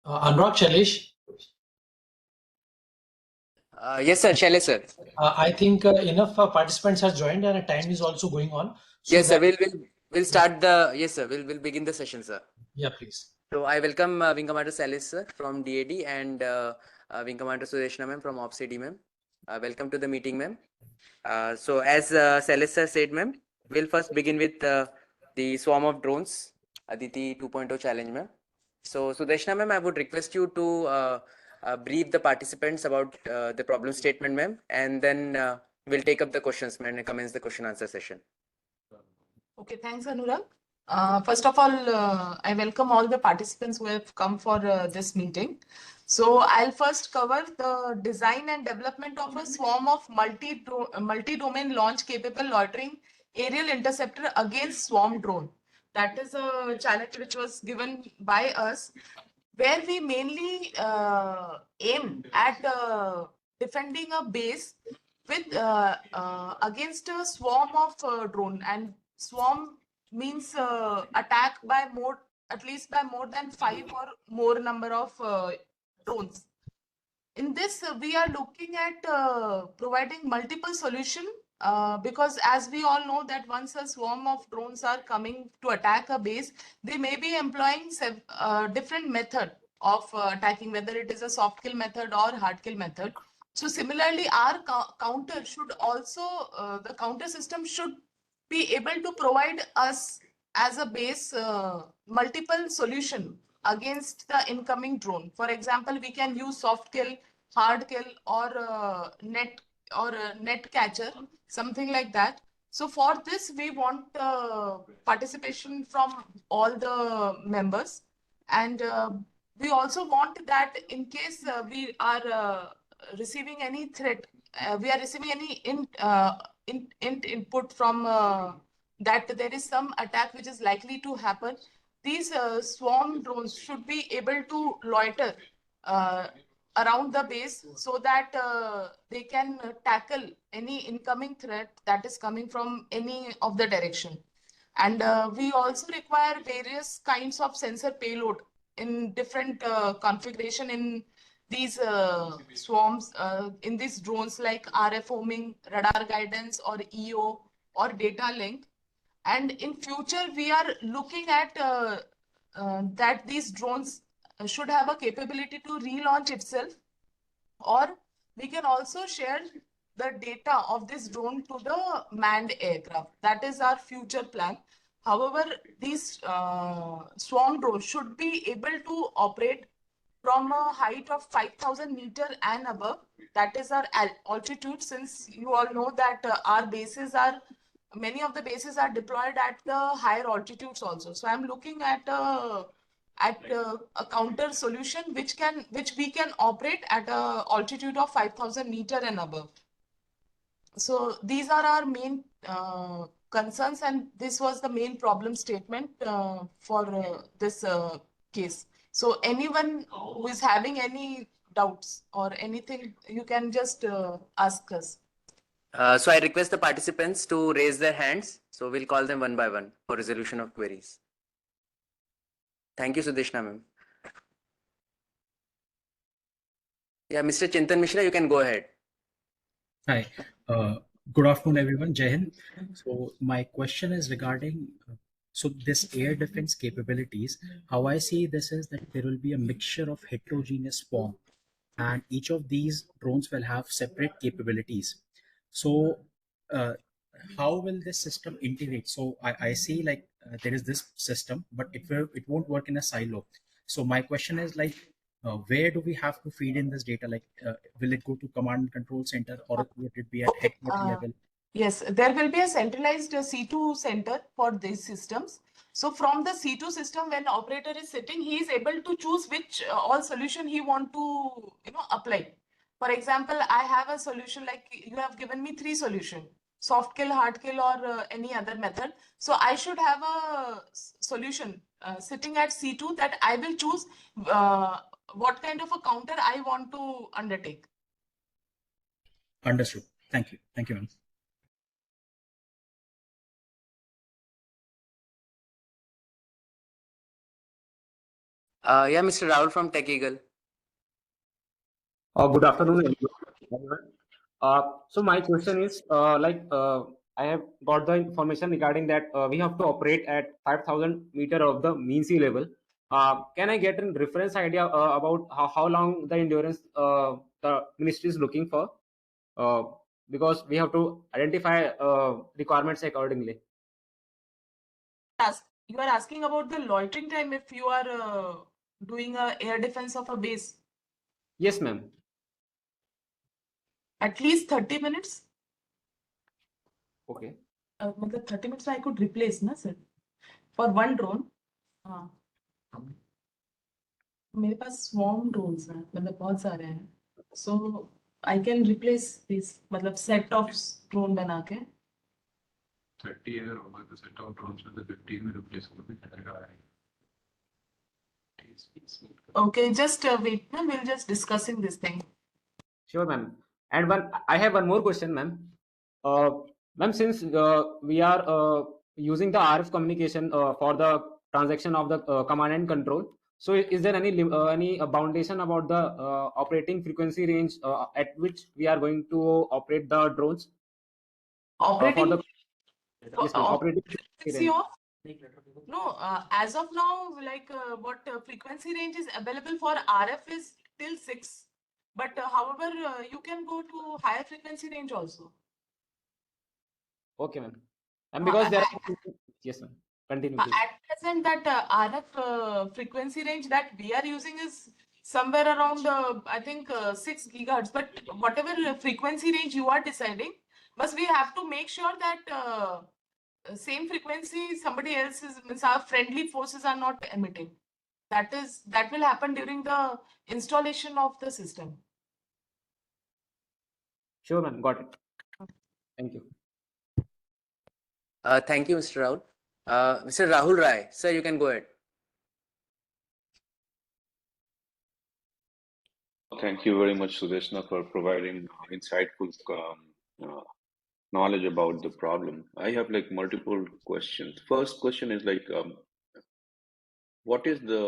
Anurag, Shailesh, Yes, sir. Shailesh, sir. I think enough participants have joined and time is also going on. So Yes, sir. that, We'll start the. Yes, sir. We'll begin the session, sir. yeah, please. So I welcome Wing Commander Shailesh, sir, from DAD, and Wing Commander Sudeshna, ma'am, from OPSAD, ma'am. Welcome to the meeting, ma'am. So as Shailesh sir said, ma'am, we'll first begin with the swarm of drones, Aditi 2.0 challenge, ma'am. So Sudeshna, ma'am, I would request you to brief the participants about the problem statement, ma'am, and then we'll take up the questions, ma'am, and commence the question answer session. Okay, thanks, Anurag. First of all, I welcome all the participants who have come for this meeting. So I'll first cover the design and development of a swarm of multi-domain launch capable loitering aerial interceptor against swarm drone. That is a challenge which was given by us, where we mainly aim at defending a base with against a swarm of drone, and swarm means attack by at least by more than 5 or more number of drones. In this, we are looking at providing multiple solution because as we all know that once a swarm of drones are coming to attack a base, they may be employing different method of attacking, whether it is a soft kill method or hard kill method. So similarly, our counter should also, the counter system should be able to provide us as a base multiple solution against the incoming drone. For example, we can use soft kill, hard kill, or net catcher, something like that. So for this, we want participation from all the members, and we also want that in case we are receiving any threat, we are receiving any input from that there is some attack which is likely to happen. These swarm drones should be able to loiter around the base so that they can tackle any incoming threat that is coming from any of the direction. And we also require various kinds of sensor payload in different configuration in these swarms, in these drones, like RF homing, radar guidance, or EO, or data link. And in future, we are looking at that these drones should have a capability to relaunch itself, or we can also share the data of this drone to the manned aircraft. That is our future plan. However, these swarm drones should be able to operate from a height of 5,000 meter and above. That is our altitude, since you all know that our bases are, many of the bases are deployed at the higher altitudes also. So I'm looking at a counter solution which we can operate at a altitude of 5,000 meter and above. So these are our main concerns, and this was the main problem statement for this case. So anyone who is having any doubts or anything, you can just ask us. So I request the participants to raise their hands. So we'll call them one by one for resolution of queries. Thank you, Sudeshna, ma'am. Yeah, Mr. Chintan Mishra, you can go ahead. Hi, good afternoon, everyone. Jai Hind. So my question is regarding So this air defense capabilities, how I see this is that there will be a mixture of heterogeneous form, and each of these drones will have separate capabilities. So how will this system integrate? So I see like there is this system, but it won't work in a silo. So my question is like, where do we have to feed in this data? Like, will it go to command and control center, or would it be at Okay. headquarter level? Yes, there will be a centralized C2 center for these systems. So from the C2 system, when operator is sitting, he is able to choose which all solution he want to apply. For example, I have a solution like you have given me 3 solution: soft kill, hard kill, or any other method. So I should have a solution sitting at C2 that I will choose what kind of a counter I want to undertake. Understood. Thank you, ma'am. Yeah, Mr. Rahul from Tech Eagle. Good afternoon, everyone. So my question is, I have got the information regarding that we have to operate at 5,000 meter of the mean sea level. Can I get a reference idea about how long the endurance the ministry is looking for? Because we have to identify requirements accordingly. You are asking about the loitering time if you are doing a air defense of a base. Yes, ma'am. At least 30 minutes. Okay. 30 minutes I could replace, na sir? For one drone. हाँ. मेरे पास swarm drones हैं, मतलब बहुत सारे हैं. So I can replace this, मतलब set of drone बना के. 30 अगर होगा तो सेट ऑफ ड्रोन्स में तो 15 में रिप्लेस कर देगा. Okay, just wait, na, we'll just discussing this thing. Sure, ma'am. And I have one more question, ma'am. Ma'am, since we are using the RF communication for the transaction of the command and control, so is there any boundation about the operating frequency range at which we are going to operate the drones? Operating. Yes, ma'am. Operating frequency range. No, as of now, like what frequency range is available for RF is till 6. But however, you can go to higher frequency range also. Okay, ma'am. And because there are... Yes, ma'am. Continue, please. At present, that RF frequency range that we are using is somewhere around, I think, 6 gigahertz. But whatever frequency range you are deciding, must we have to make sure that same frequency somebody else means our friendly forces are not emitting. That will happen during the installation of the system. Sure, ma'am. Got it. Thank you. Thank you, Mr. Rahul. Mr. Rahul Rai, sir, you can go ahead. Thank you very much, Sudeshna, for providing insightful knowledge about the problem. I have like multiple questions. First question is like, what is the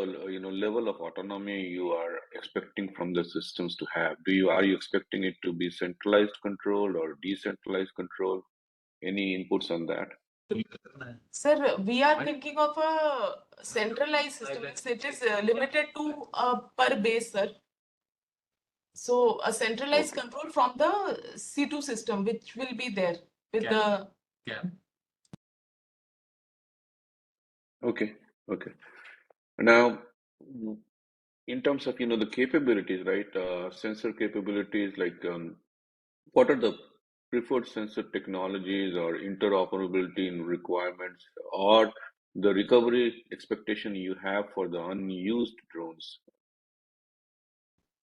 level of autonomy you are expecting from the systems to have? Are you expecting it to be centralized control or decentralized control? Any inputs on that? Sir, we are thinking of a centralized system. It is limited to per base, sir. So a centralized control from the C2 system, which will be there with the. Okay. Now, in terms of the capabilities, right? Sensor capabilities, like what are the preferred sensor technologies or interoperability in requirements or the recovery expectation you have for the unused drones?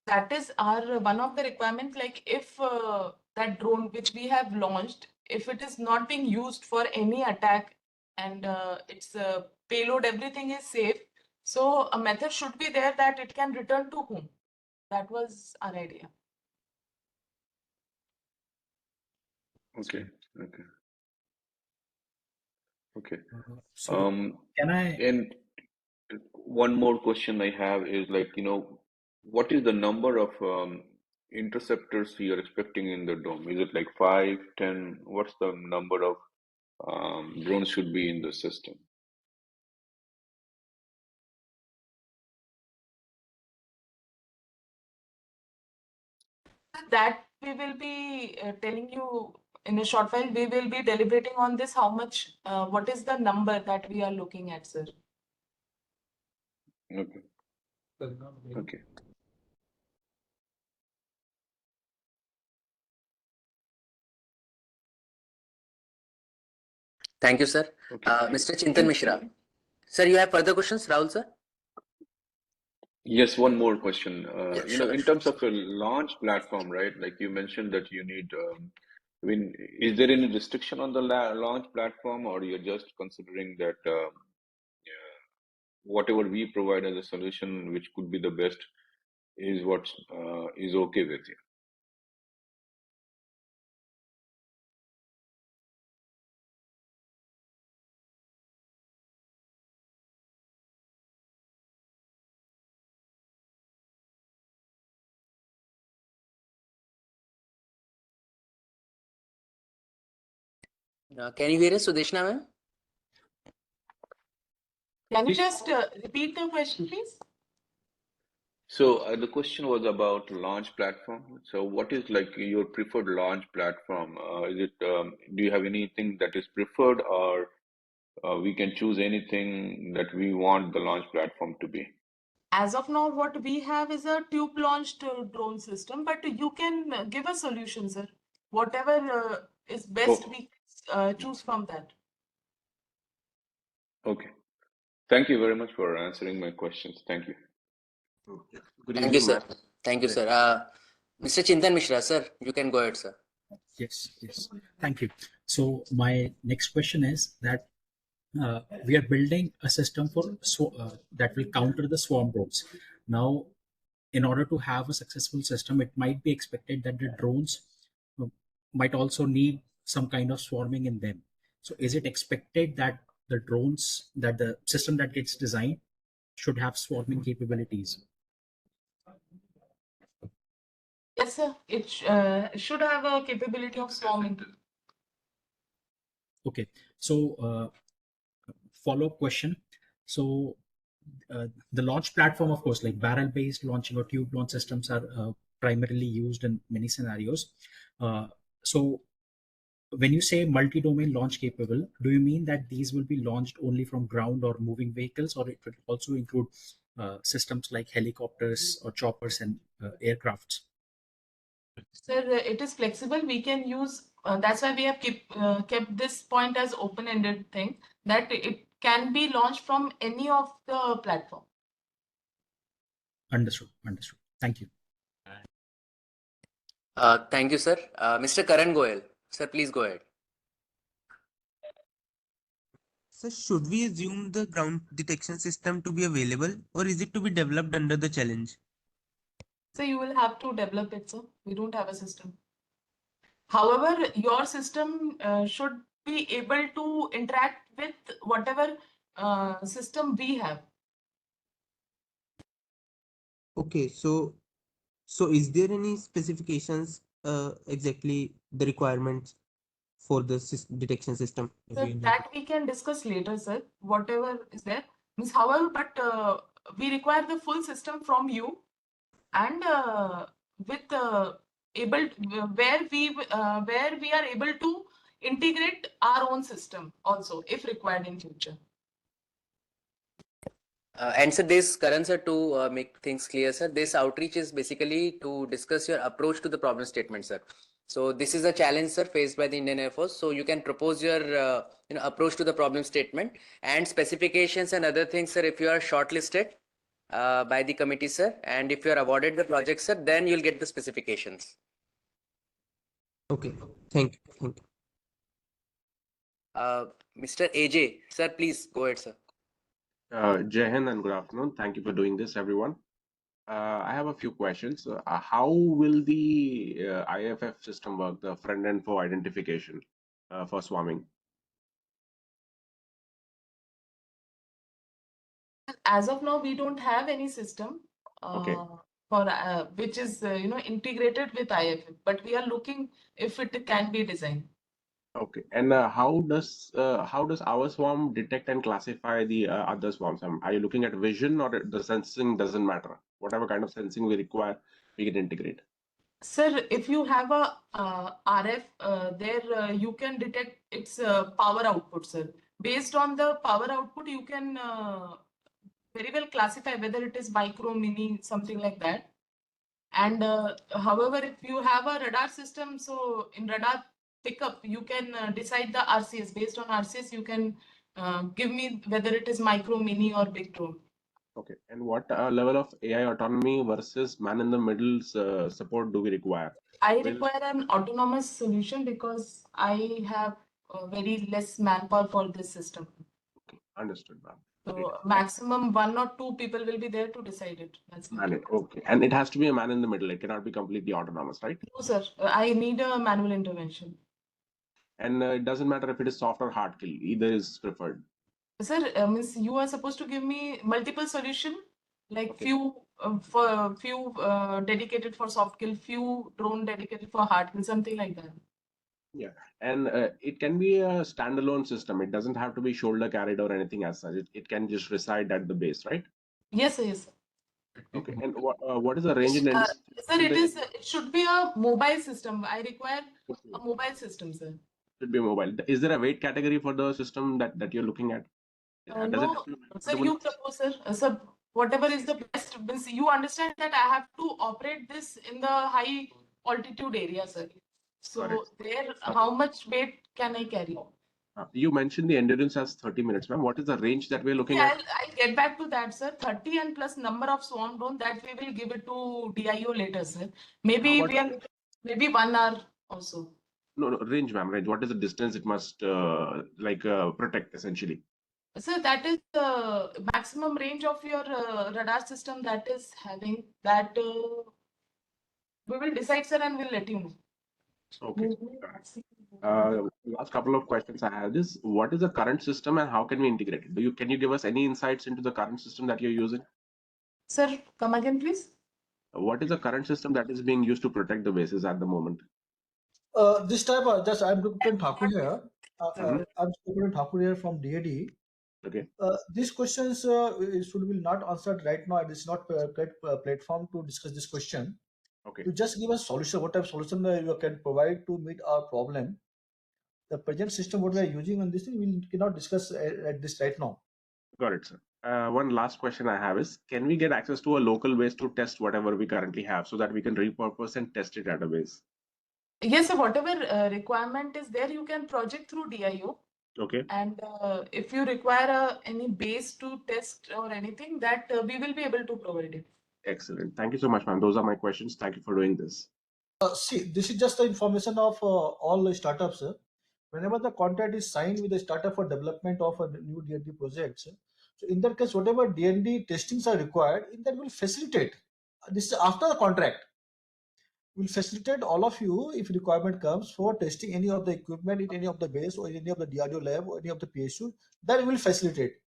That is our one of the requirements. Like if that drone which we have launched, if it is not being used for any attack and its payload, everything is safe. So a method should be there that it can return to whom. That was our idea. Okay. So can I? And one more question I have is like, what is the number of interceptors you're expecting in the dome? Is it like 5, 10? What's the number of drones should be in the system? that we will be telling you in a short while. We will be deliberating on this. How much? What is the number that we are looking at, sir? Okay. Okay. Thank you, sir. Okay. Mr. Chintan Mishra. Sir, you have further questions, Rahul, sir? Yes, one more question. Yeah, You know, sure. in terms of a launch platform, right? Like you mentioned that you need, I mean, is there any restriction on the launch platform, or you're just considering that whatever we provide as a solution, which could be the best, is what is okay with you? Can you hear us, Sudeshna ma'am? Can you just repeat the question, please? So the question was about launch platform. So what is like your preferred launch platform? Is it do you have anything that is preferred, or we can choose anything that we want the launch platform to be? As of now, what we have is a tube-launched drone system, but you can give a solution, sir. Whatever is best, Oh, we choose from that. okay. Thank you very much for answering my questions. Thank you. Good Thank you, evening, sir. ma'am. Thank you, sir. Mr. Chintan Mishra, sir, you can go ahead, sir. Yes, yes. Thank you. So my next question is that we are building a system for that will counter the swarm drones. Now, in order to have a successful system, it might be expected that the drones uh, might also need some kind of swarming in them. So, is it expected that the drones, that the system that gets designed should have swarming capabilities? Yes, sir. It should have a capability of swarming. Okay. So, follow-up question. So, the launch platform, of course, like barrel-based launching or tube launch systems are primarily used in many scenarios. So, when you say multi-domain launch capable, do you mean that these will be launched only from ground or moving vehicles, or it will also include systems like helicopters or choppers and aircrafts? Sir, it is flexible. We can use, that's why we have kept this point as open-ended thing, that it can be launched from any of the platform. Understood. Understood. Thank you. Thank you, sir. Mr. Karan Goyal, sir, please go ahead. So should we assume the ground detection system to be available, or is it to be developed under the challenge? So you will have to develop it, sir. We don't have a system. However, your system should be able to interact with whatever system we have. Okay, so is there any specifications exactly the requirements for the detection system? So that we can discuss later, sir. Whatever is there. Means, however, but we require the full system from you, and with able where we are able to integrate our own system also if required in future. And sir, this Karan sir, to make things clear, sir, this outreach is basically to discuss your approach to the problem statement, sir. So this is a challenge, sir, faced by the Indian Air Force. So you can propose your approach to the problem statement and specifications and other things, sir. If you are shortlisted by the committee, sir, and if you are awarded the project, sir, then you'll get the specifications. Okay, thank you. Thank you. Mr. AJ, sir, please go ahead, sir. Jai Hind and good afternoon. Thank you for doing this, everyone. I have a few questions. How will the IFF system work, the front end for identification for swarming? As of now, we don't have any system Okay. for which is integrated with IFF, but we are looking if it can be designed. Okay. And how does our swarm detect and classify the other swarms? Are you looking at vision, or the sensing doesn't matter? Whatever kind of sensing we require, we can integrate. Sir, if you have a RF, there you can detect its power output, sir. Based on the power output, you can very well classify whether it is micro, mini, something like that. And however, if you have a radar system, so in radar pickup, you can decide the RCS. Based on RCS, you can give me whether it is micro, mini, or big drone. Okay. And what level of AI autonomy versus man-in-the-middle support do we require? I Will- require an autonomous solution because I have very less manpower for this system. Okay, understood, ma'am. So maximum 1 or 2 people will be there to decide it. That's it. Okay. And it has to be a man in the middle. It cannot be completely autonomous, right? No, sir. I need a manual intervention. And it doesn't matter if it is soft or hard kill. Either is preferred. Sir, means you are supposed to give me multiple solution, like Okay. few dedicated for soft kill, few drone dedicated for hard kill, something like that. Yeah. And it can be a standalone system. It doesn't have to be shoulder carried or anything as such. It can just reside at the base, right? Yes, sir, yes, sir. Okay. And what is the range and Sir, it should be a mobile system. I require a mobile system, sir. should be mobile. Is there a weight category for the system that you're looking at? Does it No, have to be sir, portable? you propose, sir. Sir, whatever is the best, means you understand that I have to operate this in the high altitude area, sir. So Correct. there, how much weight can I carry? You mentioned the endurance as 30 minutes, ma'am. What is the range that we're looking at? I'll get back to that, sir. 30 and plus number of swarm drone, that we will give it to DIO later, sir. Maybe How about- we are maybe 1 hour also. No, range, ma'am. Range. What is the distance it must protect essentially? So that is the maximum range of your radar system that is having that we will decide, sir, and we'll let you know. Okay. Last couple of questions I have is what is the current system and how can we integrate it? Can you give us any insights into the current system that you're using? Sir, come again, please. What is the current system that is being used to protect the bases at the moment? This time, just I'm Dr. Thakur here. Mhm. I'm Dr. Thakur here from DAD. Okay. These questions should be not answered right now. It is not a correct platform to discuss this question. Okay. You just give us solution. What type of solution you can provide to meet our problem? The present system what we are using on this thing we cannot discuss at this right now. Got it, sir. One last question I have is, can we get access to a local base to test whatever we currently have so that we can repurpose and test it at a base? Yes, sir, whatever requirement is there, you can project through DIO. Okay. And if you require any base to test or anything, that we will be able to provide it. Excellent. Thank you so much, ma'am. Those are my questions. Thank you for doing this. See, this is just the information of all the startups. Whenever the contract is signed with the startup for development of a new D&D projects, so in that case, whatever D&D testings are required, in that will facilitate. This is after the contract. Will facilitate all of you if requirement comes for testing any of the equipment in any of the base or any of the DRDO lab or any of the PSU. That will facilitate.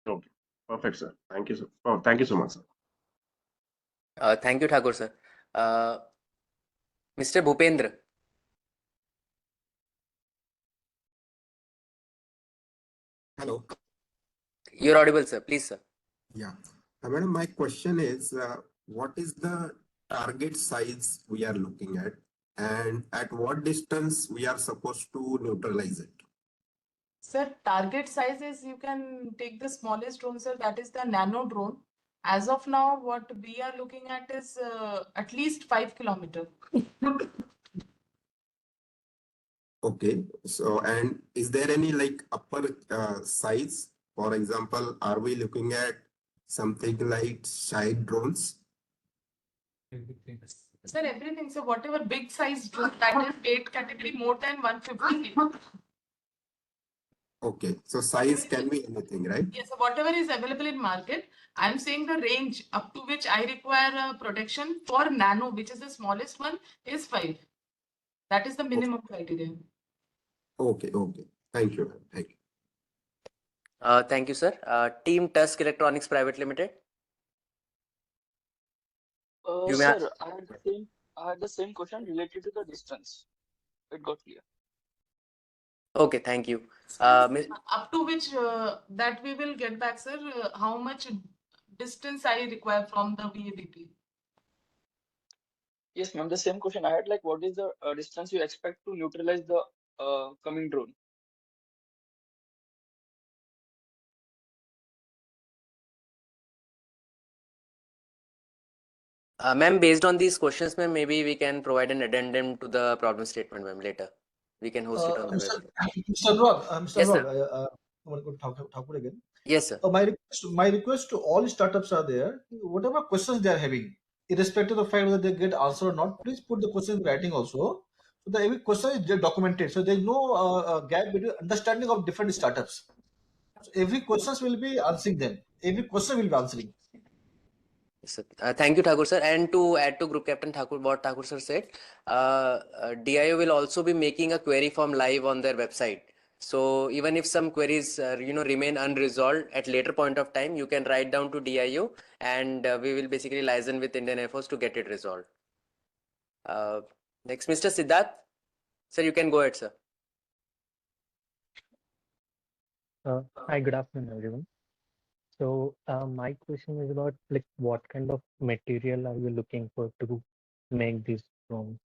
Okay. Perfect, sir. Thank you, sir. Oh, thank you so much, sir. Thank you, Thakur, sir. Mr. Bhupendra. Hello. You're audible, sir. Please, sir. Yeah. Madam, my question is, what is the target size we are looking at, and at what distance we are supposed to neutralize it? Sir, target size is you can take the smallest drone, sir. That is the nano drone. As of now, what we are looking at is at least 5 kilometers. Okay. So, and is there any like upper size? For example, are we looking at something like side drones? Sir, everything. So whatever big size drone, that is 8 category, more than 150. Okay. So size can be anything, right? Yes, so whatever is available in market, I'm saying the range up to which I require protection for nano, which is the smallest one, is 5. That is the minimum criteria. Okay. Okay. Thank you. Thank you. Thank you, sir. Team Tusk Electronics Private Limited. You may Sir, I had the same question related to the distance. It got clear. Okay, thank you. Up to which that we will get back, sir. How much distance I require from the VABP? Yes, ma'am. The same question I had, like, what is the distance you expect to neutralize the coming drone? Ma'am, based on these questions, ma'am, maybe we can provide an addendum to the problem statement, ma'am, later. We can host it on the Mr. website. Mr. Anurag, Mr. Yes, Anurag, sir. I want to talk again. Yes, sir. My request to all startups are there. Whatever questions they are having, irrespective of the fact whether they get answer or not, please put the question in writing also. So that every question is documented. So there is no gap between understanding of different startups. So every questions will be answering them. Every question will be answering. Yes, sir. Thank you, Thakur sir. And to add to Group Captain Thakur, what Thakur sir said, DIO will also be making a query form live on their website. So even if some queries, remain unresolved at later point of time, you can write down to DIO, and we will basically liaison with Indian Air Force to get it resolved. Next, Mr. Siddharth, sir, you can go ahead, sir. Hi, good afternoon, everyone. So my question is about like what kind of material are you looking for to make these drones?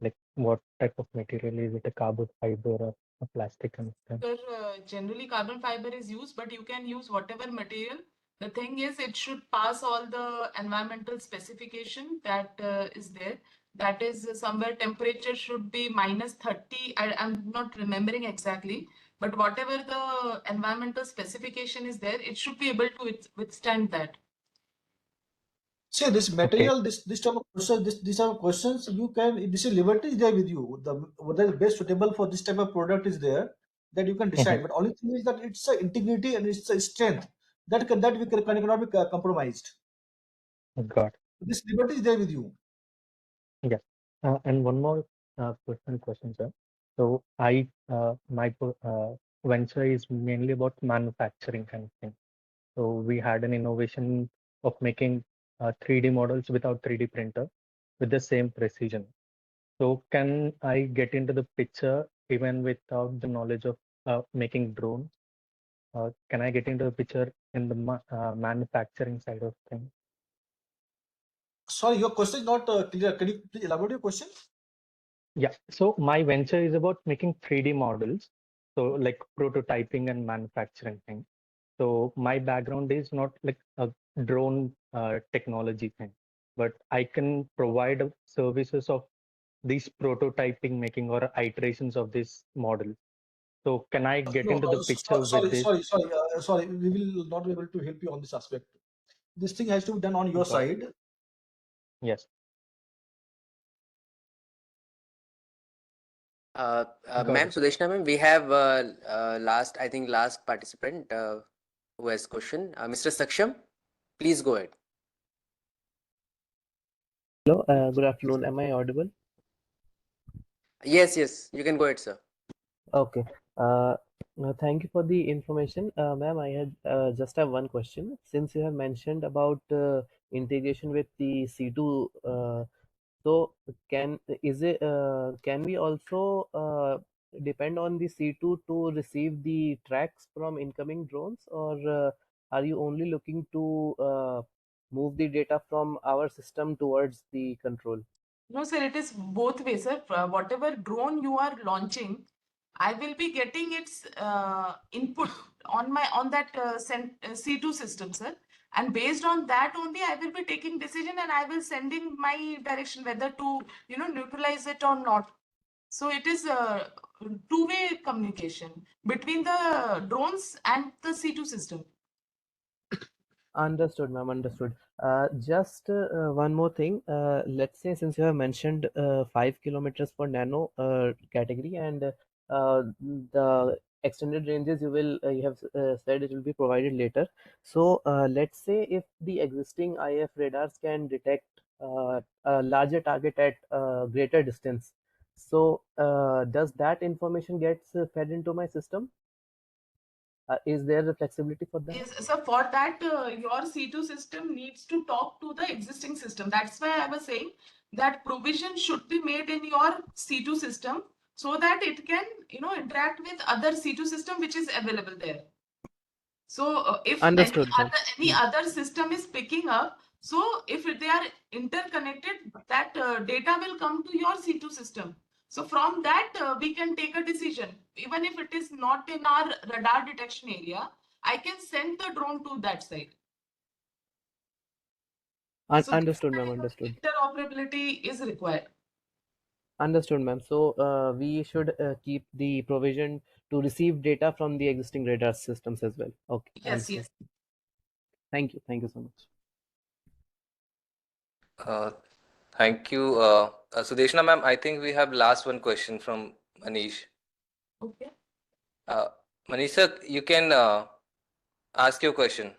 Like what type of material is it? A carbon fiber or a plastic kind of thing? Generally carbon fiber is used, but you can use whatever material. The thing is, it should pass all the environmental specification that is there. That is somewhere temperature should be -30. I'm not remembering exactly, but whatever the environmental specification is there, it should be able to withstand that. See this material, this type of question, these type of questions, you can, this is liberty is there with you. Whether the best suitable for this type of product is there, that you can decide. But only thing is that it's a integrity and it's a strength that cannot be compromised. Got it. This liberty is there with you. Yeah. And one more question, sir. So my venture is mainly about manufacturing kind of thing. So we had an innovation of making 3D models without 3D printer with the same precision. So can I get into the picture even without the knowledge of making drones? Can I get into the picture in the manufacturing side of things? Sorry, your question is not clear. Can you please elaborate your question? Yeah. So my venture is about making 3D models. So like prototyping and manufacturing thing. So my background is not like a drone technology thing, but I can provide services of these prototyping making or iterations of this model. So can I get No, into the picture with this? sorry. We will not be able to help you on this aspect. This thing has to be done on your side. Yes. Ma'am, Sudeshna ma'am, we have last participant who has question. Mr. Saksham, please go ahead. Hello, good afternoon. Am I audible? Yes, you can go ahead, sir. Okay. Thank you for the information. Ma'am, I had just have one question. Since you have mentioned about integration with the C2, so can we also depend on the C2 to receive the tracks from incoming drones, or are you only looking to move the data from our system towards the control? No, sir, it is both ways, sir. Whatever drone you are launching, I will be getting its input on that C2 system, sir. And based on that only, I will be taking decision and I will sending my direction whether to, neutralize it or not. So it is a two-way communication between the drones and the C2 system. Understood, ma'am. Understood. Just one more thing. Let's say since you have mentioned 5 kilometers for nano category and the extended ranges you have said it will be provided later. So let's say if the existing IF radars can detect a larger target at greater distance. So does that information gets fed into my system? Is there a flexibility for that? Yes, so for that, your C2 system needs to talk to the existing system. That's why I was saying that provision should be made in your C2 system so that it can, interact with other C2 system which is available there. So if Understood, any other system is picking up, So if they are interconnected, that data will come to your C2 system. So from that, we can take a decision. Even if it is not in our radar detection area, I can send the drone to that site. So Understood, ma'am. Understood. interoperability is required. Understood, ma'am. So we should keep the provision to receive data from the existing radar systems as well. Okay. Yes, Understood. yes. Thank you. Thank you so much. Thank you. Sudeshna ma'am, I think we have last one question from Manish. Okay. Manish sir, you can ask your question.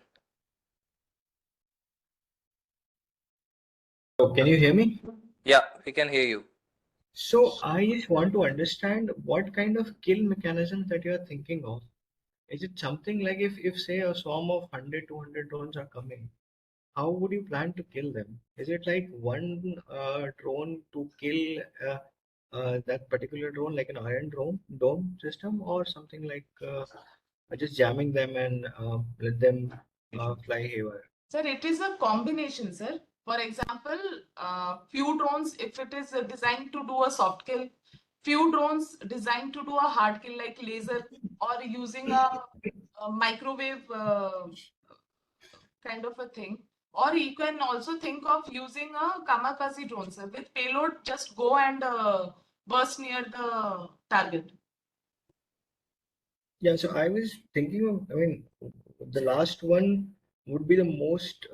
So can you hear me? Yeah, we can hear you. So I just want to understand what kind of kill mechanism that you are thinking of. Is it something like if say a swarm of 100, 200 drones are coming, how would you plan to kill them? Is it like one drone to kill that particular drone, like an iron dome system, or something like just jamming them and let them fly haywire? Sir, it is a combination, sir. For example, few drones, if it is designed to do a soft kill, few drones designed to do a hard kill like laser or using a microwave kind of a thing. Or you can also think of using a kamikaze drone, sir. With payload, just go and burst near the target. Yeah, so I was thinking of, I mean, the last one would be the most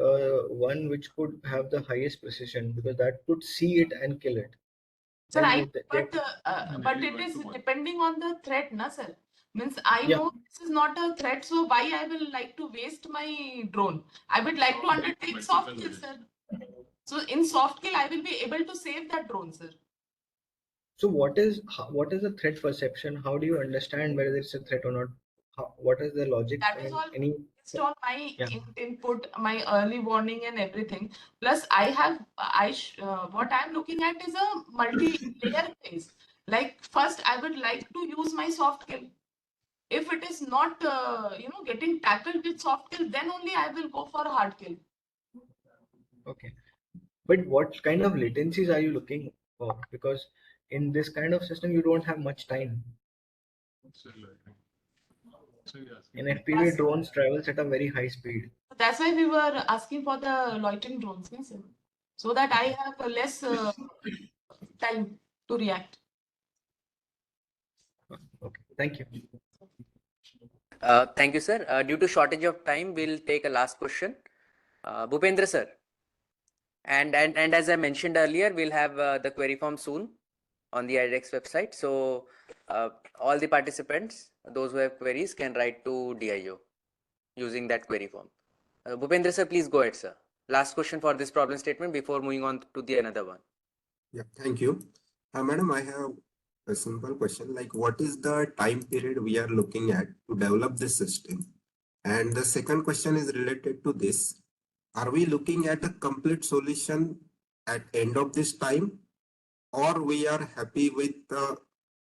one which could have the highest precision because that could see it and kill it. Sir, And but it is depending on the threat, na sir. Means I Yeah. know this is not a threat, so why I will like to waste my drone? I would like to undertake soft kill, sir. So in soft kill, I will be able to save that drone, sir. So what is the threat perception? How do you understand whether it's a threat or not? What is the logic? That is all Any based on my Yeah. input, my early warning and everything. Plus, I have what I'm looking at is a multi-layer phase. Like first, I would like to use my soft kill. If it is not getting tackled with soft kill, then only I will go for a hard kill. Okay. But what kind of latencies are you looking for? Because in this kind of system, you don't have much time. In FPV, drones travels at a very high speed. That's why we were asking for the loitering drones, yes, sir. So that I have a less time to react. Okay, thank you. Thank you, sir. Due to shortage of time, we'll take a last question. Bhupendra, sir. And as I mentioned earlier, we'll have the query form soon on the IDEX website. So all the participants, those who have queries, can write to DIO using that query form. Bhupendra, sir, please go ahead, sir. Last question for this problem statement before moving on to the another one. Yeah, thank you. Madam, I have a simple question, like what is the time period we are looking at to develop this system? And the second question is related to this. Are we looking at a complete solution at end of this time, or we are happy with the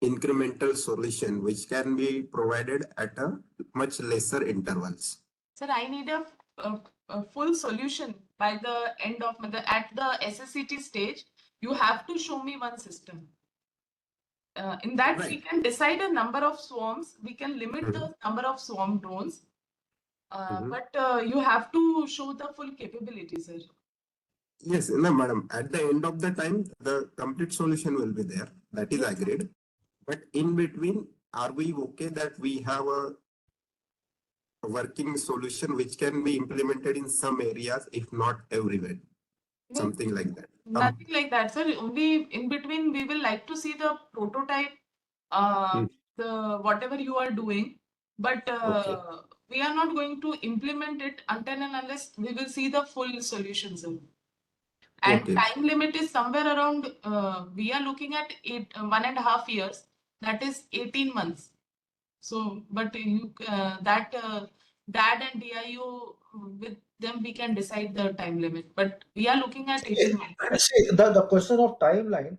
incremental solution which can be provided at a much lesser intervals? Sir, I need a full solution by the end of at the SSCT stage. You have to show me one system. In that, we can decide a number of swarms. We can limit the number of swarm drones. But you have to show the full capability, sir. Yes, no, madam. At the end of the time, the complete solution will be there. That is agreed. But in between, are we okay that we have a working solution which can be implemented in some areas, if not everywhere? Something like that. Nothing like that, sir. Only in between, we will like to see the prototype, the whatever you are doing. But we are not going to implement it until and unless we will see the full solution, sir. And time limit is somewhere around, we are looking at 1.5 years. That is 18 months. So, but you DAD and DIO, with them we can decide the time limit. But we are looking at 18 months. See, the question of timeline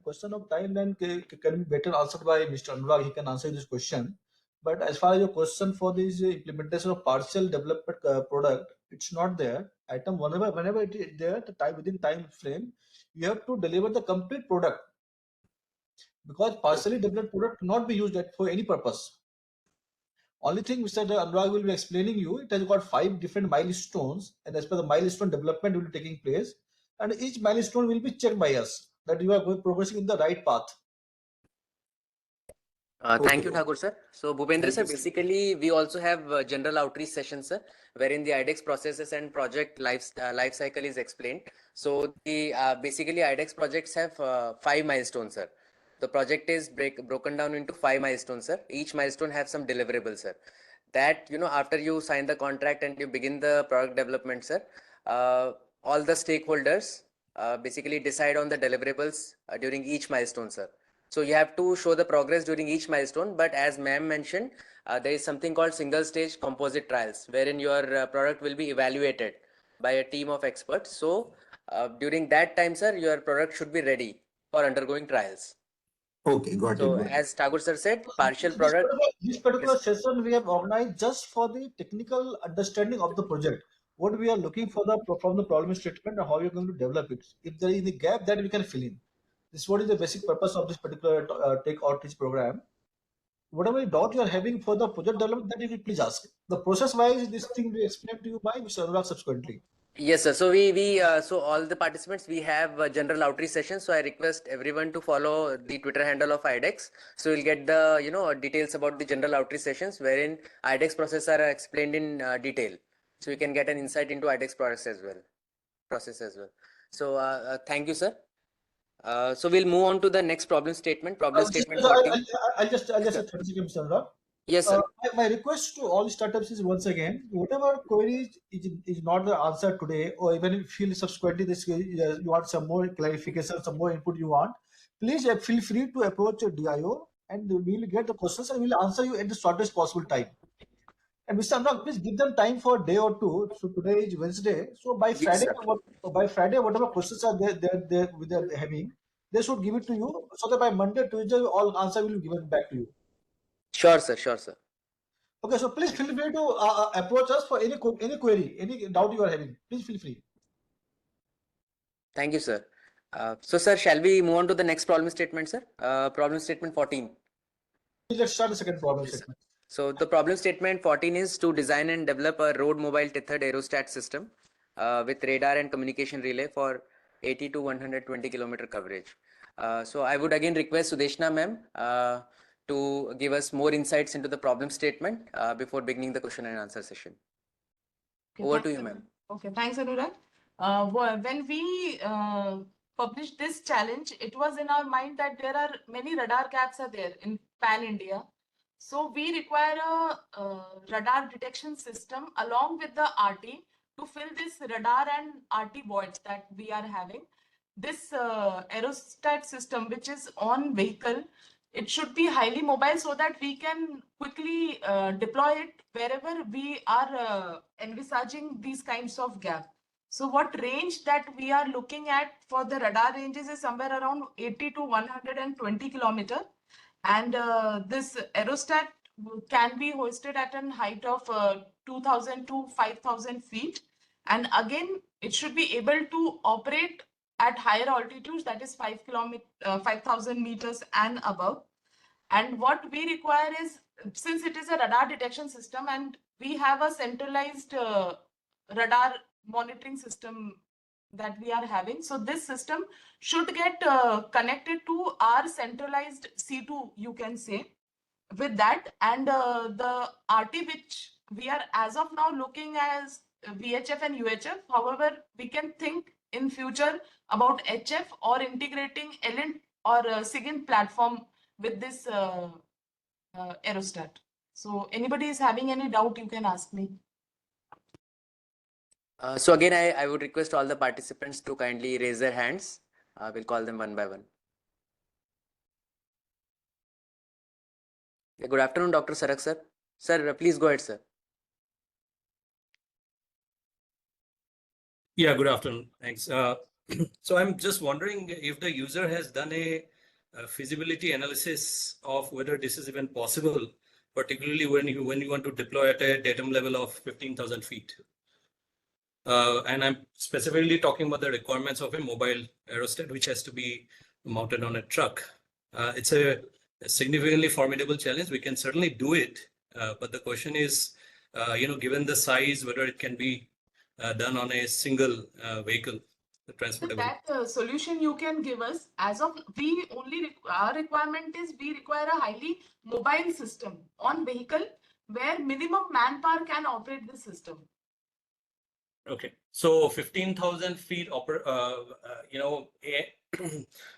can be better answered by Mr. Anurag. He can answer this question. But as far as your question for this implementation of partial development product, it's not there. item, whenever it is there, the time within time frame, you have to deliver the complete product, because partially developed product cannot be used for any purpose. Only thing Mr. Anurag will be explaining you, it has got 5 different milestones, and as per the milestone development will be taking place, and each milestone will be checked by us that you are progressing in the right path. Thank you, Thakur sir. So Bhupendra Thank sir, you, sir. basically we also have general outreach sessions, sir, wherein the IDEX processes and project life cycle is explained. So the basically IDEX projects have 5 milestones, sir. The project is broken down into 5 milestones, sir. Each milestone has some deliverables, sir. That, you know, after you sign the contract and you begin the product development, sir, all the stakeholders basically decide on the deliverables during each milestone, sir. So you have to show the progress during each milestone, but as ma'am mentioned, there is something called single stage composite trials, wherein your product will be evaluated by a team of experts. So during that time, sir, your product should be ready for undergoing trials. Okay, got So it. as Thakur sir said, partial product. This particular session we have organized just for the technical understanding of the project. What we are looking for from the problem statement and how you're going to develop it. If there is any gap, that we can fill in. This is what is the basic purpose of this particular take outreach program. Whatever doubt you are having for the project development, that you will please ask. The process wise, this thing we explain to you by Mr. Anurag subsequently. Yes, sir. So so all the participants, we have general outreach sessions. So I request everyone to follow the Twitter handle of IDEX. So you'll get the, you know, details about the general outreach sessions, wherein IDEX process are explained in detail. So you can get an insight into IDEX process as well. So thank you, sir. So we'll move on to the next problem statement. Statement 14. I'll just Yes, say sir. 30 seconds, Mr. Anurag. Yes, sir. My request to all startups is once again, whatever query is not the answer today, or even if you feel subsequently this you want some more clarification, some more input you want, please feel free to approach your DIO and we will get the questions and we will answer you at the shortest possible time. And Mr. Anurag, please give them time for a day or two. So today is Wednesday. So by Yes, Friday, sir. whatever questions are they're having, they should give it to you so that by Monday, Tuesday, all answer will be given back to you. Sure, sir. Sure, sir. Okay, so please feel free to approach us for any query, any doubt you are having. Please feel free. Thank you, sir. So, sir, shall we move on to the next problem statement, sir? Problem statement 14. Let's start the second problem statement. So the problem statement 14 is to design and develop a road mobile tethered aerostat system with radar and communication relay for 80 to 120 kilometer coverage. So I would again request Sudeshna ma'am to give us more insights into the problem statement before beginning the question and answer session. Okay, Over to you, ma'am. Okay, thanks, Anurag. When we published this challenge, it was in our mind that there are many radar gaps are there in pan India. So we require a radar detection system along with the RT to fill this radar and RT voids that we are having. This aerostat system, which is on vehicle, it should be highly mobile so that we can quickly deploy it wherever we are envisaging these kinds of gap. So what range that we are looking at for the radar ranges is somewhere around 80 to 120 kilometer. And this aerostat can be hoisted at a height of 2000 to 5000 feet. And again, it should be able to operate at higher altitudes, that is 5,000 meters and above. And what we require is, since it is a radar detection system and we have a centralized radar monitoring system that we are having. So this system should get connected to our centralized C2, you can say, with that. And the RT, which we are as of now looking as VHF and UHF. However, we can think in future about HF or integrating LINT or SIGINT platform with this aerostat. So anybody is having any doubt, you can ask me. So again, I would request all the participants to kindly raise their hands. We'll call them one by one. Good afternoon, Dr. Sarak sir. Sir, please go ahead, sir. Yeah, good afternoon. Thanks. So I'm just wondering if the user has done a feasibility analysis of whether this is even possible, particularly when you want to deploy at a datum level of 15,000 feet. And I'm specifically talking about the requirements of a mobile aerostat, which has to be mounted on a truck. It's a significantly formidable challenge. We can certainly do it, but the question is, given the size, whether it can be done on a single vehicle, the transportable. That solution you can give us, as of our requirement is we require a highly mobile system on vehicle where minimum manpower can operate the system. Okay, so 15,000 feet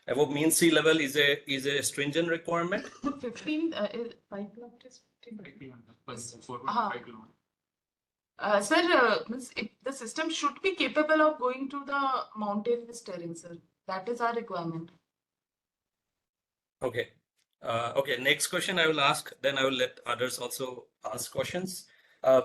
above mean sea level is a stringent requirement. 15 is 5 kilometers. 15 sir, the system should be capable of going to the mountainous terrain, sir. That is our requirement. Okay. Okay, next question I will ask, then I will let others also ask questions.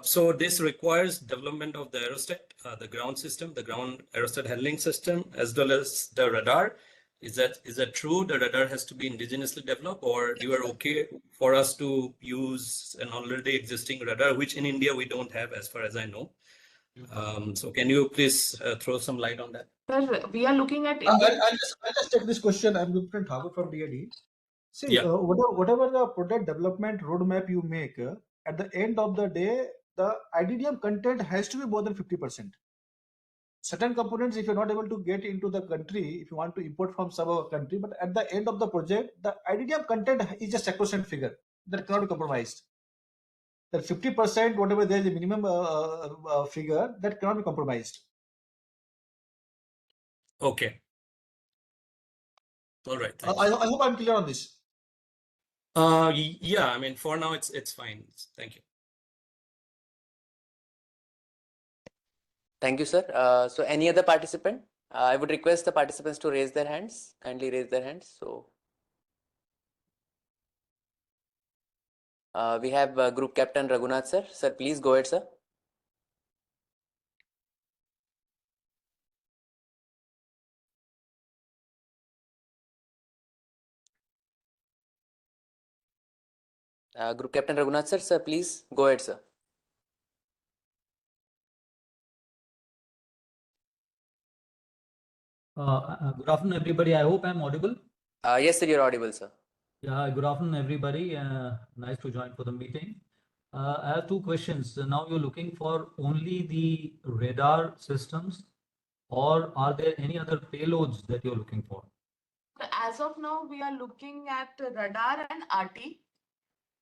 So this requires development of the aerostat, the ground system, the ground aerostat handling system, as well as the radar. Is that true? The radar has to be indigenously developed, or you are okay for us to use an already existing radar, which in India we don't have, as far as I know. So can you please throw some light on that? Sir, we are looking at. I'll just take this question. I'm Lieutenant Thakur from DAD. See, Yeah. whatever the product development roadmap you make, at the end of the day, the IDDM content has to be more than 50%. Certain components, if you're not able to get into the country, if you want to import from some other country, but at the end of the project, the IDDM content is just a sacrosanct figure that cannot be compromised. That 50%, whatever there is a minimum figure, that cannot be compromised. Okay. All right. I hope I'm clear on this. Yeah, I mean, for now it's fine. Thank you. Thank you, sir. So any other participant? I would request the participants to raise their hands. Kindly raise their hands. So we have Group Captain Raghunath, sir. Sir, please go ahead, sir. Group Captain Raghunath, sir, please go ahead, sir. Good afternoon, everybody. I hope I'm audible. Yes, sir, you're audible, sir. Yeah, good afternoon, everybody. Nice to join for the meeting. I have two questions. Now you're looking for only the radar systems, or are there any other payloads that you're looking for? As of now, we are looking at radar and RT.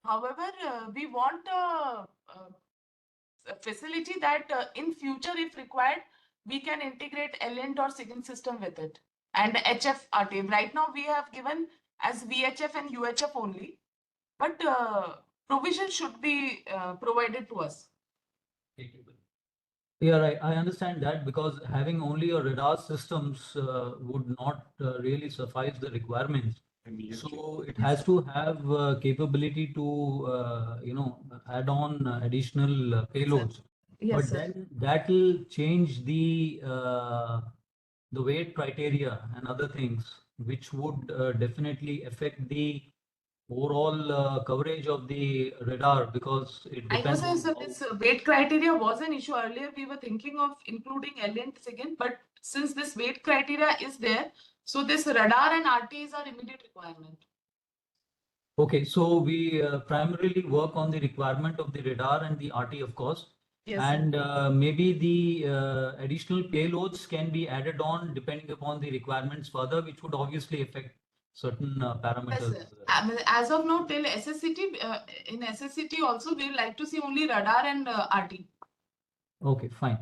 However, we want a facility that in future, if required, we can integrate LNT or SIGINT system with it. And HF RT. Right now, we have given as VHF and UHF only, but provision should be provided to us. Yeah, right. I understand that, because having only a radar systems would not really suffice the requirements. So it has to have capability to, add on additional payloads. Yes, But sir. then that will change the weight criteria and other things, which would definitely affect the overall coverage of the radar, because it I depends know, sir, on this weight criteria was an issue earlier. We were thinking of including LNT SIGINT, but since this weight criteria is there, so this radar and RT is our immediate requirement. Okay, so we primarily work on the requirement of the radar and the RT, of course. Yes, and maybe the additional payloads can be added on depending upon the requirements further, which would obviously affect certain parameters. Yes, as of now, till SSCT, in SSCT also, we like to see only radar and RT. Okay, fine.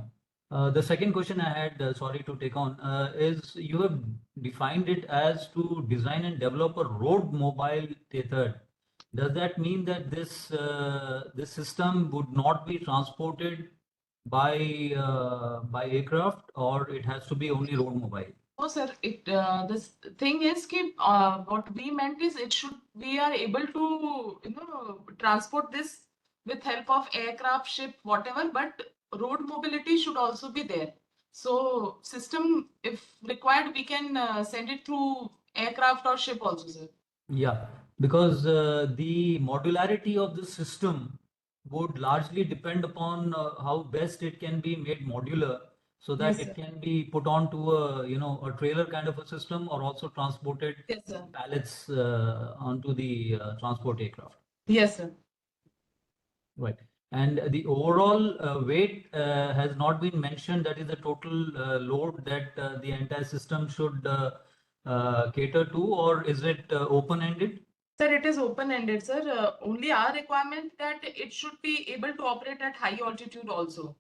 The second question I had, sorry to take on, is you have defined it as to design and develop a road mobile tethered. Does that mean that this system would not be transported by aircraft, or it has to be only road mobile? No, sir. This thing is, what we meant is we are able to transport this with help of aircraft, ship, whatever. But road mobility should also be there. So system, if required, we can send it through aircraft or ship also, sir. Yeah, because the modularity of the system would largely depend upon how best it can be made modular. so that Yes, it can be put onto a, a trailer kind of a system, or also transported Yes, sir. pallets onto the transport aircraft. Yes, sir. Right. And the overall weight has not been mentioned. That is the total load that the entire system should cater to, or is it open-ended? Sir, it is open-ended, sir. Only our requirement that it should be able to operate at high altitude also.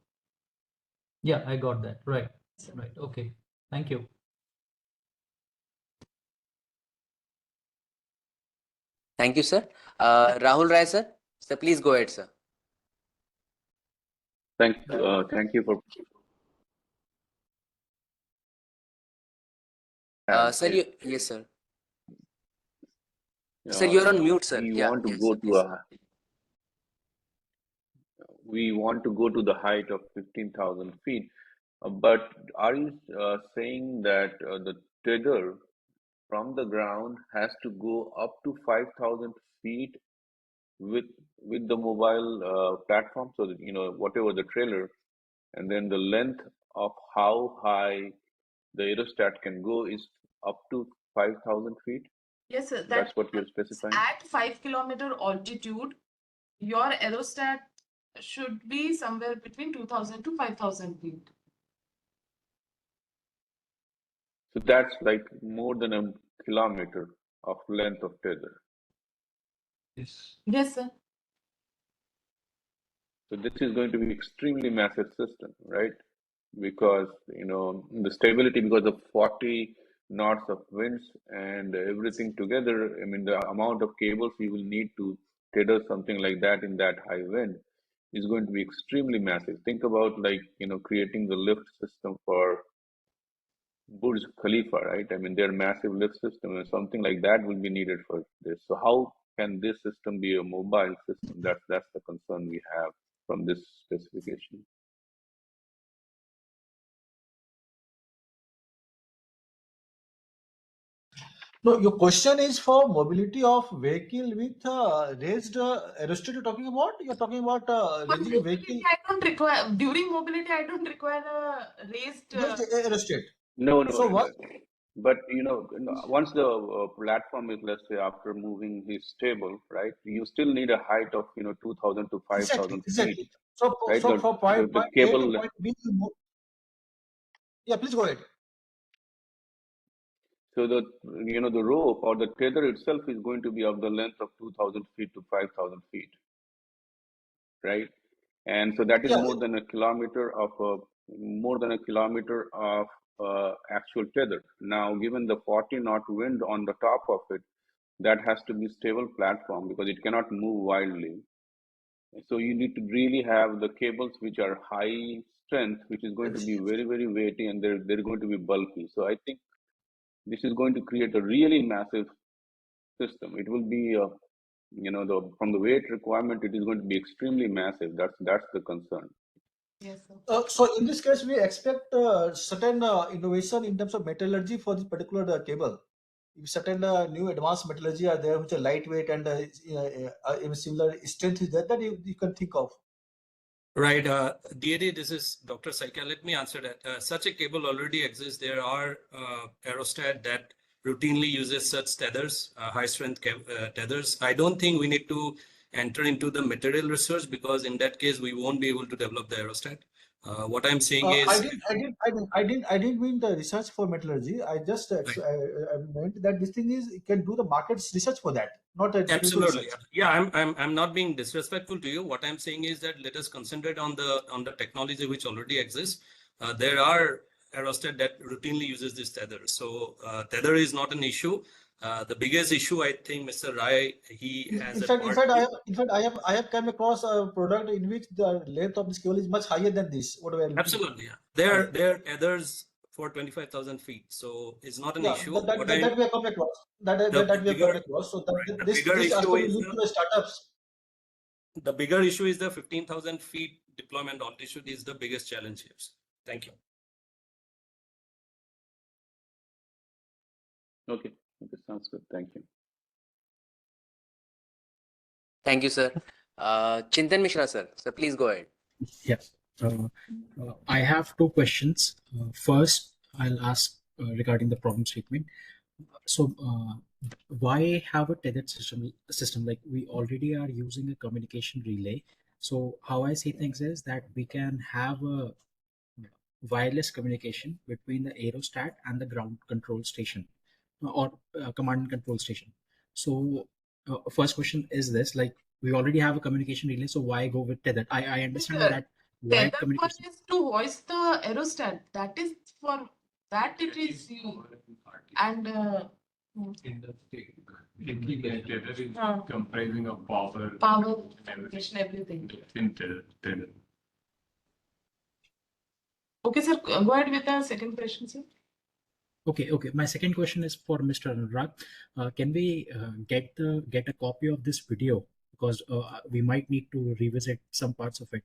Yeah, I got that. Right. Right. Okay. Thank you. Thank you, sir. Rahul Rai, sir. Sir, please go ahead, sir. Thank you for. Sir, yes, sir. You Sir, know, you're on mute, sir. we Yeah, want to yes, go sir, to please. we want to go to the height of 15,000 feet. But are you saying that the tether from the ground has to go up to 5,000 feet with the mobile platform? So that, whatever the trailer, and then the length of how high the aerostat can go is up to 5,000 feet? Yes, sir. That's what you're specifying? At 5 kilometer altitude, your aerostat should be somewhere between 2,000 to 5,000 feet. So that's like more than a kilometer of length of tether. Yes. Yes, sir. So this is going to be extremely massive system, right? Because the stability, because of 40 knots of winds and everything together. I mean, the amount of cables you will need to tether something like that in that high wind is going to be extremely massive. Think about creating the lift system for Burj Khalifa, right? I mean, they're massive lift system, and something like that will be needed for this. So how can this system be a mobile system? That's the concern we have from this specification. No, your question is for mobility of vehicle with raised aerostat you're talking about? You're talking about raising a vehicle I don't require, during mobility, I don't require a raised. aerostat. No, So what? but once the platform is, let's say, after moving is stable, right? You still need a height of 2,000 to 5,000 feet, Exactly. So, right? so from point The A to cable. point B, yeah, please go ahead. So the rope or the tether itself is going to be of the length of 2,000 feet to 5,000 feet, right? And so that is more than a kilometer of actual tether. Now, given the 40 knot wind on the top of it, that has to be stable platform because it cannot move wildly. So you need to really have the cables which are high strength, which is going to be very, very weighty, and they're going to be bulky. So I think this is going to create a really massive system. It will be from the weight requirement, it is going to be extremely massive. That's the concern. Yes, sir. So in this case, we expect certain innovation in terms of metallurgy for this particular cable. If certain new advanced metallurgy are there, which are lightweight and even similar strength is there, that you can think of. Right. DAD, this is Dr. Saika. Let me answer that. Such a cable already exists. There are aerostat that routinely uses such tethers, high strength tethers. I don't think we need to enter into the material research, because in that case, we won't be able to develop the aerostat. What I'm saying is, I didn't mean the research for metallurgy. I just I meant that this thing is can do the market's research for that, not a technical absolutely. research. Yeah, I'm not being disrespectful to you. What I'm saying is that let us concentrate on the technology which already exists. There are aerostat that routinely uses this tether. So tether is not an issue. The biggest issue, I think, Mr. Rai, he has In fact, I have come across a product in which the length of this cable is much higher than this. What we are looking absolutely, yeah. There are tethers for 25,000 feet, so it's not an issue. that we have come across. That we have come across. So the this bigger issue actually is lead to the startups. the bigger issue is the 15,000 feet deployment altitude is the biggest challenge here. Thank you. Okay, sounds good. Thank you. Thank you, sir. Chintan Mishra, sir. So please go ahead. Yes. I have two questions. First, I'll ask regarding the problem statement. So, why have a tethered system? Like we already are using a communication relay. So, how I see things is that we can have a wireless communication between the aerostat and the ground control station or command and control station. So, first question is this: like we already have a communication relay, so why go with tethered? I understand that wired Tethered one communication. is to voice the aerostat. That is for that it is you. And comprising of power, communication, everything. tethered. Okay, sir. Go ahead with the second question, sir. Okay. My second question is for Mr. Anurag. Can we get a copy of this video, because we might need to revisit some parts of it.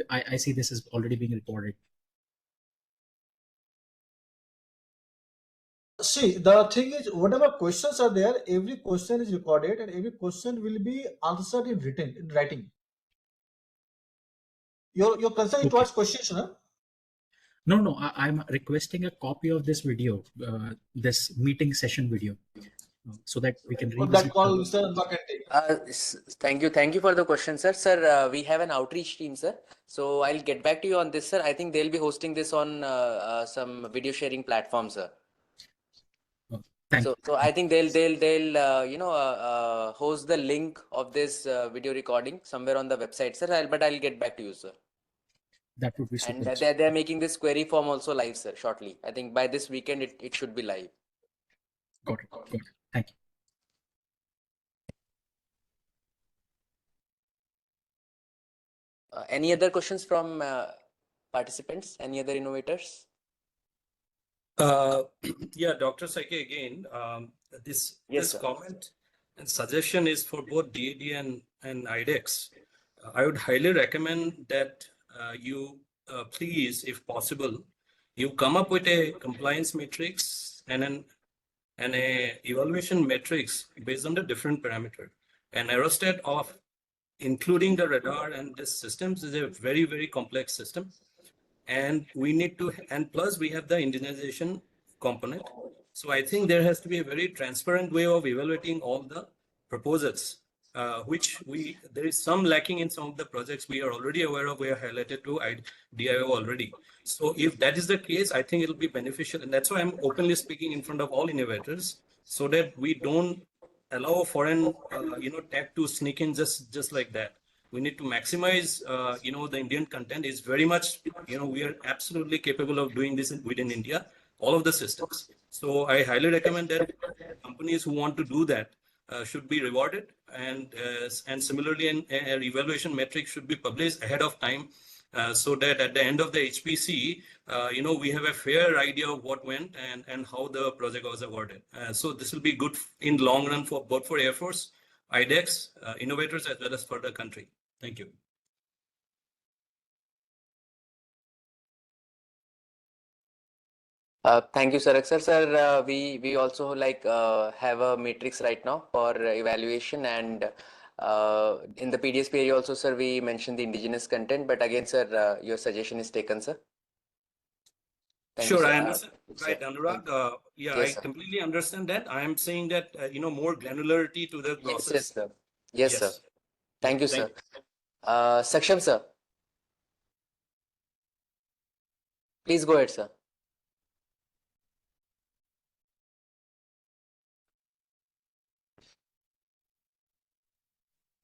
I see this is already being recorded. See, the thing is, whatever questions are there, every question is recorded and every question will be answered in writing. Your concern Okay. towards questions, huh? No, I'm requesting a copy of this video, this meeting session video, so that we can On revisit. that call, Mr. Anurag can take. Thank you for the question, sir. Sir, we have an outreach team, sir. So I'll get back to you on this, sir. I think they'll be hosting this on some video sharing platforms, sir. So I think they'll host the link of this video recording somewhere on the website, sir. But I'll get back to you, sir. That would be And super. they're making this query form also live, sir, shortly. I think by this weekend it should be live. Got it. Thank you. Any other questions from participants? Any other innovators? Yeah, Dr. Saike again. This sir. comment and suggestion is for both DAD and IDEX. I would highly recommend that you please, if possible, you come up with a compliance matrix and a evaluation matrix based on the different parameter. An aerostat of including the radar and this systems is a very, very complex system. And we need to, and plus we have the indigenization component. So I think there has to be a very transparent way of evaluating all the proposals, which there is some lacking in some of the projects we are already aware of. We are highlighted to DIO already. So if that is the case, I think it'll be beneficial. And that's why I'm openly speaking in front of all innovators, so that we don't allow foreign, tech to sneak in just like that. We need to maximize, the Indian content is very much, we are absolutely capable of doing this within India, all of the systems. So I highly recommend that companies who want to do that should be rewarded, and similarly an evaluation metric should be published ahead of time, so that at the end of the HPC, we have a fair idea of what went and how the project was awarded. So this will be good in long run for both for Air Force, IDEX, innovators, as well as for the country. Thank you. Thank you, sir. Sir, we also have a matrix right now for evaluation, and in the PDSP area also, sir, we mentioned the indigenous content. But again, sir, your suggestion is taken, sir. Thank you, sir. I understand. Right, Anurag. Yes, I sir. completely understand that. I am saying that more granularity to the process. Yes, sir. Thank you, sir. Saksham, sir. Please go ahead, sir.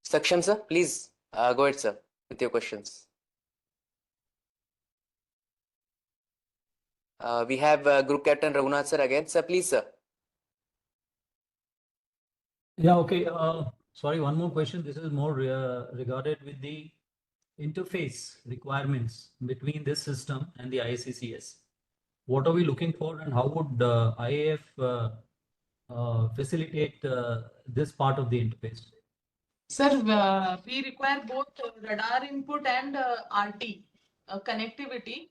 Saksham, sir, please go ahead, sir, with your questions. We have Group Captain Raghunath, sir, again. Sir, please, sir. Yeah, okay. Sorry, one more question. This is more regarded with the interface requirements between this system and the IACCS. What are we looking for, and how would IAF facilitate this part of the interface? Sir, we require both radar input and RT connectivity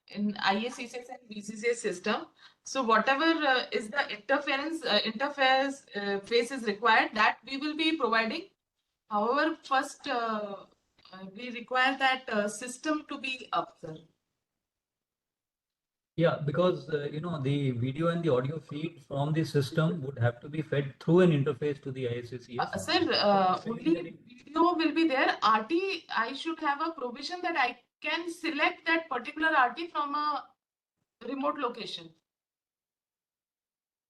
in IACCS and BCCS system. So whatever is the interface phase is required, that we will be providing. However, first we require that system to be up, sir. Yeah, because the video and the audio feed from the system would have to be fed through an interface to the ISACS. Sir, only video will be there. RT, I should have a provision that I can select that particular RT from a remote location.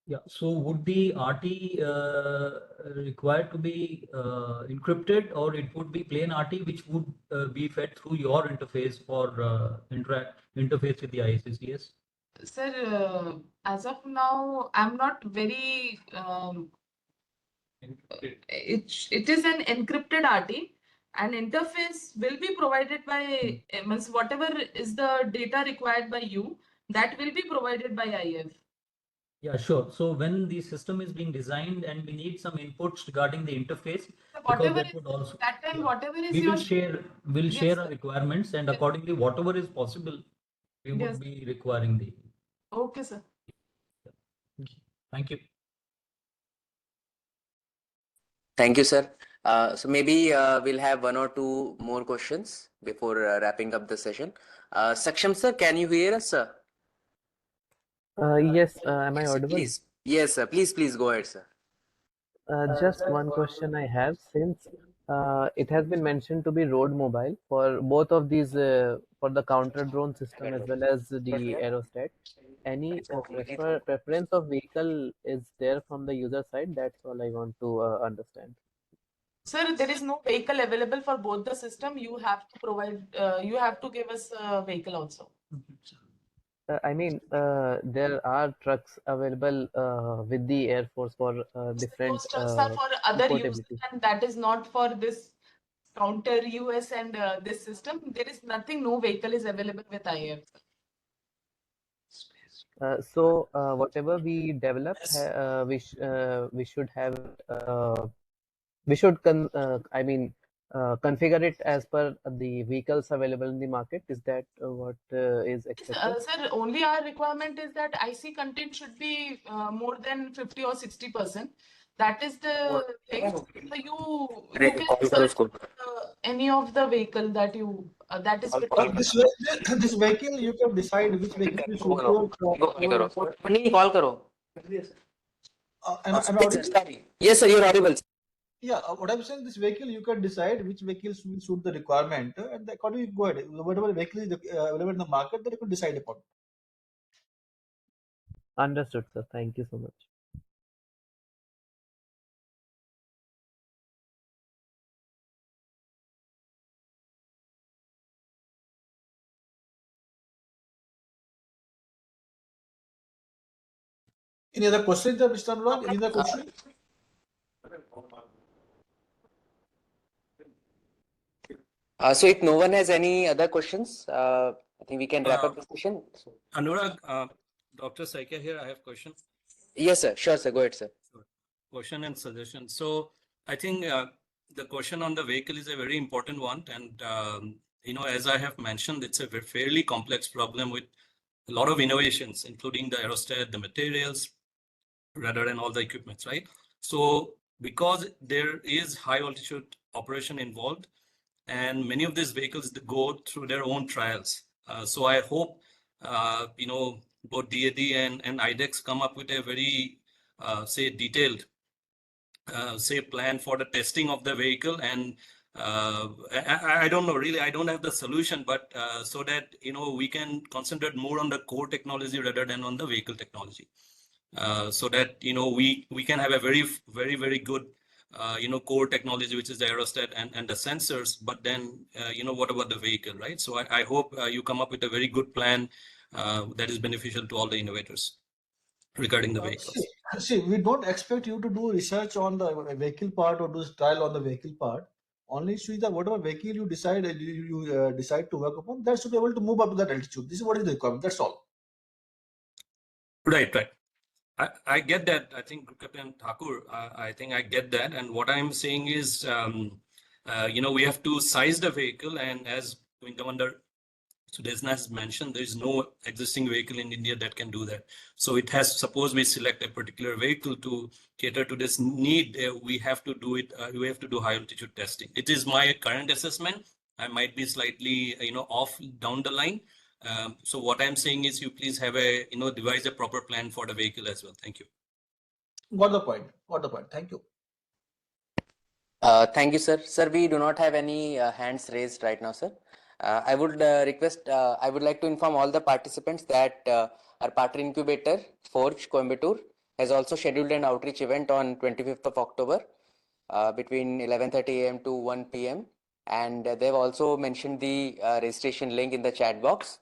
Yeah, so would the RT required to be encrypted, or it would be plain RT which would be fed through your interface for interface with the ISACS? Sir, as of now, I'm not very. It is an encrypted RT. An interface will be provided by means whatever is the data required by you, that will be provided by IF. Yeah, sure. So when the system is being designed and we need some inputs regarding the interface, because Whatever that would also that time, whatever is we your will share Yes, our sir. requirements, and accordingly whatever is possible we would Yes. be requiring the. Okay, sir. Thank you. Thank you, sir. So maybe we'll have one or two more questions before wrapping up the session. Saksham sir, can you hear us, sir? Yes, am I Yes, sir, audible? please. Yes, sir. Please go ahead, sir. Just one question I have, since it has been mentioned to be road mobile for both of these, for the counter drone system as well as the aerostat. Any preference of vehicle is there from the user side? That's all I want to understand. Sir, there is no vehicle available for both the system. You have to provide. You have to give us a vehicle also. I mean, there are trucks available with the Air Force for different Those trucks are for other use, portability. and that is not for this counter US and this system. There is nothing. No vehicle is available with IF. So whatever we develop, we should have we should configure it as per the vehicles available in the market. Is that what is expected? Sir, only our requirement is that IC content should be more than 50 or 60%. That is the thing. So you can select any of the vehicle that you that is. This vehicle, you can decide which vehicle will suit your. Call karo. Am I audible? Yes, sir, you're audible. Yeah, what I'm saying, this vehicle, you can decide which vehicles will suit the requirement, and accordingly go ahead. Whatever vehicle is available in the market, that you can decide upon. Understood, sir. Thank you so much. Any other questions, Mr. Anurag? Any other question? So if no one has any other questions, I think we can wrap up the session. Anurag, Dr. Saikia here. I have question. Yes, sir. Sure, sir. Go ahead, sir. Question and suggestion. So I think the question on the vehicle is a very important one, and as I have mentioned, it's a fairly complex problem with a lot of innovations, including the aerostat, the materials, radar, and all the equipments, right? So because there is high altitude operation involved, and many of these vehicles go through their own trials. So I hope both DAD and IDEX come up with a very say detailed plan for the testing of the vehicle, and I don't know, really I don't have the solution, but so that we can concentrate more on the core technology rather than on the vehicle technology, so that we can have a very good core technology, which is the aerostat and the sensors, but then what about the vehicle, right? So I hope you come up with a very good plan that is beneficial to all the innovators regarding the vehicles. See, we don't expect you to do research on the vehicle part or do trial on the vehicle part. Only see that whatever vehicle you decide decide to work upon, that should be able to move up to that altitude. This is what is the requirement. That's all. Right. I get that. I think Captain Thakur, I think I get that. And what I'm saying is, we have to size the vehicle, and as Wing Commander Sudesna has mentioned, there is no existing vehicle in India that can do that. So it has, suppose we select a particular vehicle to cater to this need, we have to do it. We have to do high altitude testing. It is my current assessment. I might be slightly, off down the line. So what I'm saying is you please have a, devise a proper plan for the vehicle as well. Thank you. Got the point. Got the point. Thank you. Thank you, sir. Sir, we do not have any hands raised right now, sir. I would I would like to inform all the participants that our partner incubator, Forge Coimbatore, has also scheduled an outreach event on 25th of October between 11:30 a.m. to 1 p.m. And they've also mentioned the registration link in the chat box.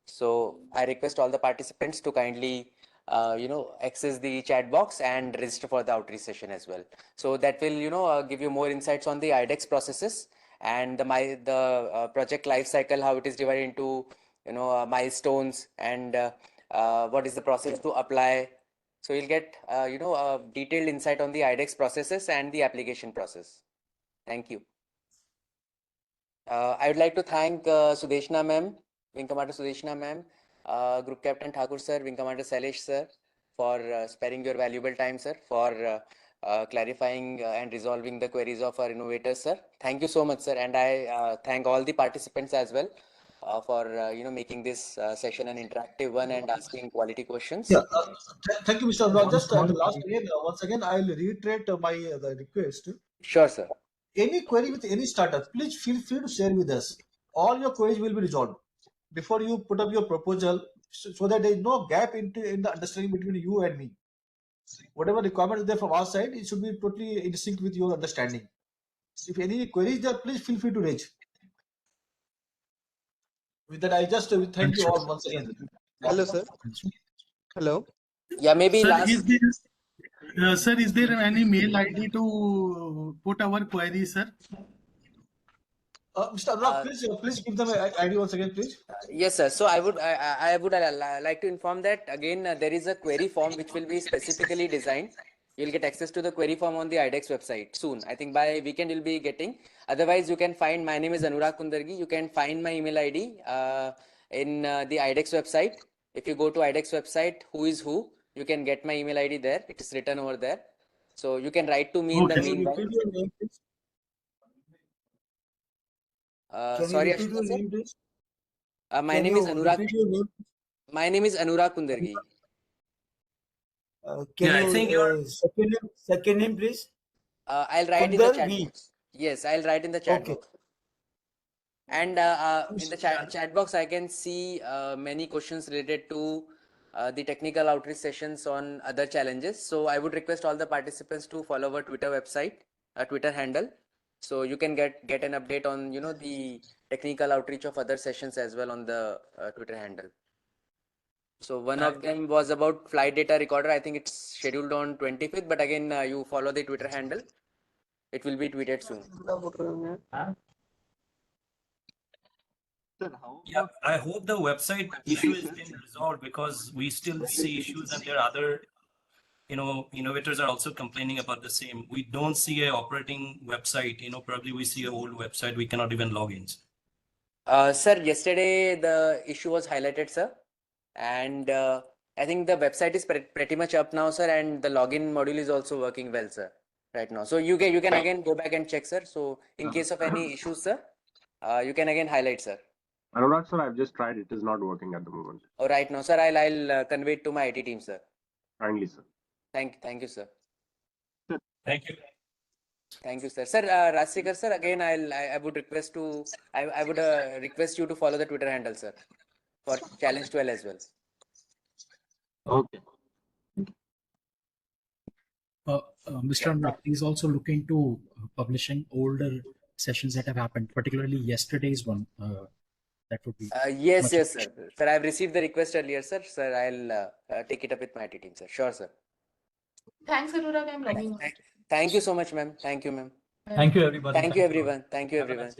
So I request all the participants to kindly access the chat box and register for the outreach session as well. So that will give you more insights on the IDEX processes and the project life cycle, how it is divided into milestones and what is the process to apply. So you'll get a detailed insight on the IDEX processes and the application process. Thank you. I would like to thank Sudeshna ma'am, Wing Commander Sudeshna ma'am, Group Captain Thakur sir, Wing Commander Sailesh sir, for sparing your valuable time, sir, for clarifying and resolving the queries of our innovators, sir. Thank you so much, sir, and I thank all the participants as well for making this session an interactive one and asking quality questions. Yeah, thank you, Mr. Anurag. Just at the last again, once again, I'll reiterate my the request. Sure, sir. Any query with any startup, please feel free to share with us. All your queries will be resolved before you put up your proposal, so that there is no gap in the understanding between you and me. Whatever requirements there from our side, it should be totally in sync with your understanding. If any queries there, please feel free to raise. With that, I just thank you all once again. Hello, sir. Hello. Yeah, maybe Sir, last. Sir, is there any mail ID to put our query, sir? Mr. Anurag, please give them an ID once again, please. Yes, sir. So I would like to inform that again there is a query form which will be specifically designed. You'll get access to the query form on the IDEX website soon. I think by weekend you'll be getting. Otherwise, you can find, my name is Anurag Kundargi. You can find my email ID in the IDEX website. If you go to IDEX website, who is who, you can get my email ID there. It is written over there. So you can write to me in the meanwhile. Can you repeat your name, please? Sorry, Ashwin, sir. My name is Anurag. My name is Anurag Kundargi. Can you second name, please? I'll write in the chat box. Yes, I'll write in the chat box. And in the chat box, I can see many questions related to the technical outreach sessions on other challenges. So I would request all the participants to follow our Twitter website, Twitter handle. So you can get an update on the technical outreach of other sessions as well on the Twitter handle. So one of them was about flight data recorder. I think it's scheduled on 25th, but again you follow the Twitter handle. It will be tweeted soon. Yeah, I hope the website issue is being resolved, because we still see issues and there are other innovators are also complaining about the same. We don't see a operating website, probably we see an old website, we cannot even log in. Sir, yesterday the issue was highlighted, sir, and I think the website is pretty much up now, sir, and the login module is also working well, sir, right now. So you can again go back and check, sir. So in case of any issues, sir, you can again highlight, sir. Anurag, sir, I've just tried. It is not working at the moment. All right, now, sir, I'll convey it to my IT team, sir. Kindly, sir. Thank you, sir. Thank you. Thank you, sir. Sir, Rasikar, sir, again, I would request to I would request you to follow the Twitter handle, sir, for Challenge 12 as well. Okay. Mr. Anurag, please also look into publishing older sessions that have happened, particularly yesterday's one. That would be. Yes, sir. Sir, I've received the request earlier, sir. Sir, I'll take it up with my IT team, sir. Sure, sir. Thanks, Anurag. I'm logging. Thank you so much, ma'am. Thank you, ma'am. Thank you, everybody. Thank you, everyone. Thank you, everyone.